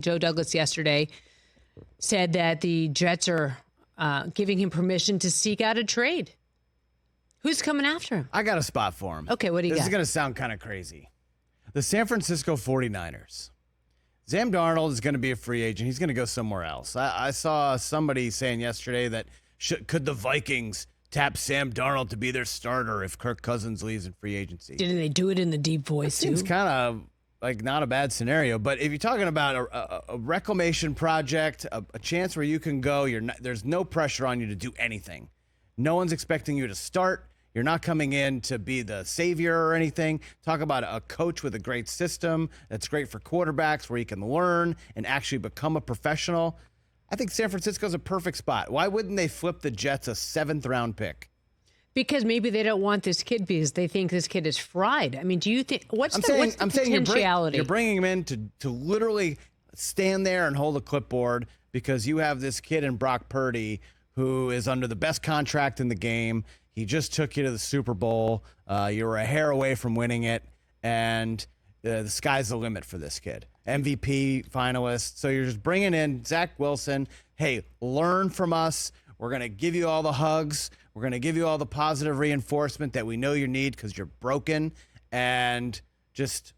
Joe Douglas yesterday said that the Jets are giving him permission to seek out a trade. Who's coming after him? I got a spot for him. Okay, what do you got? This is going to sound kind of crazy. The San Francisco 49ers. Sam Darnold is going to be a free agent. He's going to go somewhere else. I saw somebody saying yesterday that could the Vikings tap Sam Darnold to be their starter if Kirk Cousins leaves in free agency? Didn't they do it in the deep voice, too? Seems kind of like not a bad scenario. But if you're talking about a reclamation project, a chance where you can go, there's no pressure on you to do anything. No one's expecting you to start. You're not coming in to be the savior or anything. Talk about a coach with a great system that's great for quarterbacks where you can learn and actually become a professional. I think San Francisco's a perfect spot. Why wouldn't they flip the Jets a 7th-round pick? Because maybe they don't want this kid because they think this kid is fried. I mean, do you think what's the potentiality? You're bringing him in to literally stand there and hold a clipboard because you have this kid in Brock Purdy who is under the best contract in the game. He just took you to the Super Bowl. You were a hair away from winning it, and the sky's the limit for this kid. MVP finalist. So you're just bringing in Zach Wilson. Hey, learn from us. We're going to give you all the hugs. We're going to give you all the positive reinforcement that we know you need because you're broken. And just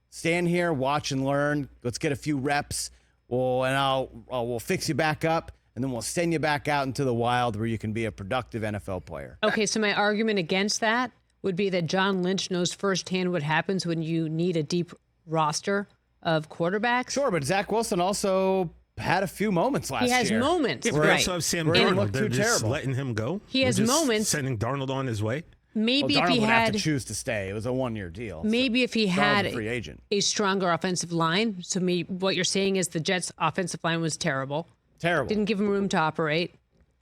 stand here, watch and learn. Let's get a few reps. We'll fix you back up. And then we'll send you back out into the wild where you can be a productive NFL player. Okay, so my argument against that would be that John Lynch knows firsthand what happens when you need a deep roster of quarterbacks. Sure, but Zach Wilson also had a few moments last year. He has moments. Yeah, but right. also have Sam Darnold. They're just letting him go. He has moments. Sending Darnold on his way. Maybe Darnold if he would had have to choose to stay. It was a 1-year deal. Maybe if he had a free agent. A stronger offensive line. So what you're saying is the Jets' offensive line was terrible. Terrible. Didn't give him room to operate.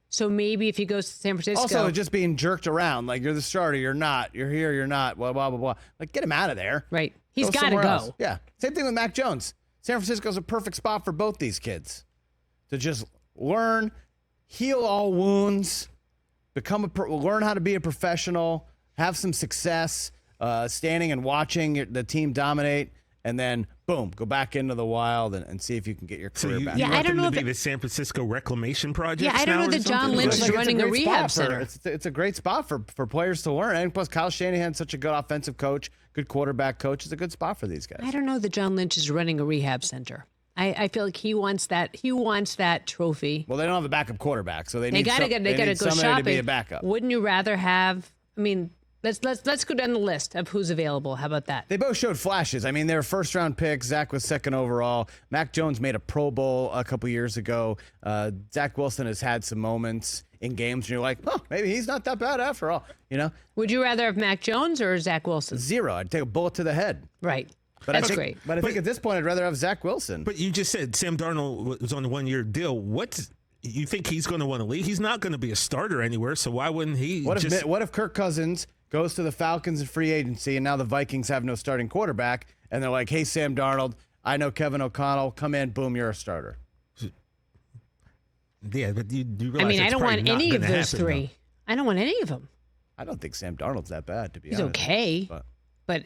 So maybe if he goes to San Francisco. Also, just being jerked around. Like, you're the starter, you're not. You're here, you're not. Blah, blah, blah, blah. Like, get him out of there. Right. He's got to go. Else. Yeah. Same thing with Mac Jones. San Francisco's a perfect spot for both these kids to just learn, heal all wounds, learn how to be a professional, have some success, standing and watching the team dominate. And then, boom, go back into the wild and see if you can get your career back. Yeah, I don't know if be the San Francisco Reclamation Project. Yeah, I don't know that John Lynch is running a rehab center. It's a great spot for players to learn. And plus, Kyle Shanahan's such a good offensive coach, good quarterback coach. It's a good spot for these guys. I don't know that John Lynch is running a rehab center. I feel like he wants that. He wants that trophy. Well, they don't have a backup quarterback, so they need gotta go shopping. to be a backup. Wouldn't you rather have? I mean. Let's go down the list of who's available. How about that? They both showed flashes. I mean, they were first-round picks. Zach was second overall. Mac Jones made a Pro Bowl a couple years ago. Zach Wilson has had some moments in games, and you're like, oh, maybe he's not that bad after all. You know? Would you rather have Mac Jones or Zach Wilson? 0. I'd take a bullet to the head. Right. That's great. But I think at this point, I'd rather have Zach Wilson. But you just said Sam Darnold was on a 1-year deal. You think he's going to want to leave? He's not going to be a starter anywhere, so why wouldn't he? What if Kirk Cousins goes to the Falcons in free agency, and now the Vikings have no starting quarterback, and they're like, hey, Sam Darnold, I know Kevin O'Connell. Come in, boom, you're a starter. Yeah, but you realize I don't want any of those three. Though. I don't want any of them. I don't think Sam Darnold's that bad, to be honest. He's okay, but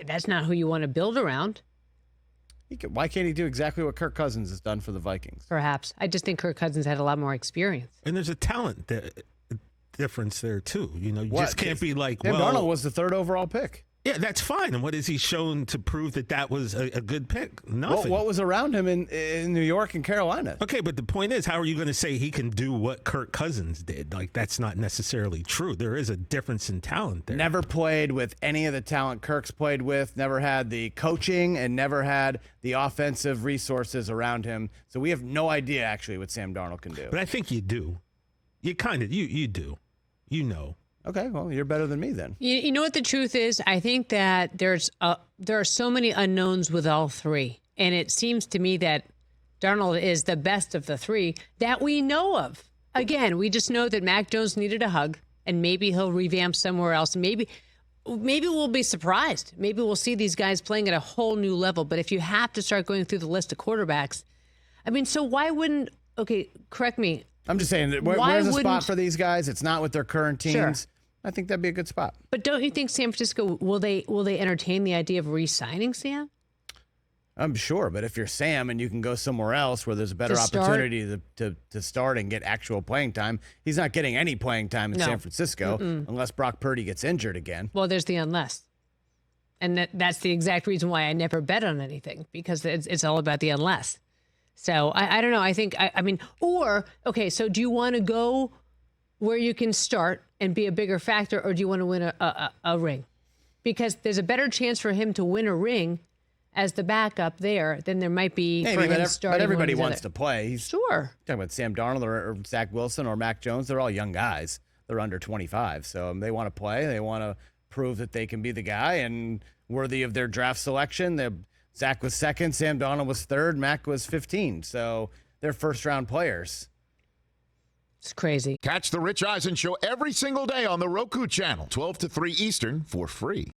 that's not who you want to build around. Why can't he do exactly what Kirk Cousins has done for the Vikings? Perhaps. I just think Kirk Cousins had a lot more experience. And there's a talent difference there, too. You know, you just can't be like, Sam Darnold was the 3rd overall pick. Yeah, that's fine. And what has he shown to prove that was a good pick? Nothing. What was around him in New York and Carolina? Okay, but the point is, how are you going to say he can do what Kirk Cousins did? Like, that's not necessarily true. There is a difference in talent there. Never played with any of the talent Kirk's played with, never had the coaching, and never had the offensive resources around him. So we have no idea, actually, what Sam Darnold can do. But I think you do. You kind of, you do. You know. Okay, well, you're better than me then. You know what the truth is? I think that there are so many unknowns with all three. And it seems to me that Darnold is the best of the three that we know of. Again, we just know that Mac Jones needed a hug, and maybe he'll revamp somewhere else. Maybe we'll be surprised. Maybe we'll see these guys playing at a whole new level. But if you have to start going through the list of quarterbacks, I mean, so why wouldn't, okay, correct me. I'm just saying, where's the spot for these guys? It's not with their current teams. Sure. I think that'd be a good spot. But don't you think San Francisco, will they entertain the idea of re-signing Sam? I'm sure, but if you're Sam and you can go somewhere else where there's a better To start? opportunity to start and get actual playing time, he's not getting any playing time in No. San Francisco unless Brock Purdy gets injured again. Well, there's the unless. And that's the exact reason why I never bet on anything, because it's all about the unless. So I don't know. I think, I mean, okay, so do you want to go where you can start and be a bigger factor, or do you want to win a ring? Because there's a better chance for him to win a ring as the backup there than there might be for him starting. But everybody one of wants the to play. He's Sure. talking about Sam Darnold or Zach Wilson or Mac Jones. They're all young guys. They're under 25. So they want to play. They want to prove that they can be the guy and worthy of their draft selection. Zach was second. Sam Darnold was third. Mac was 15. So they're first-round players. It's crazy. Catch the Rich Eisen Show every single day on the Roku channel, 12 to 3 Eastern, for free.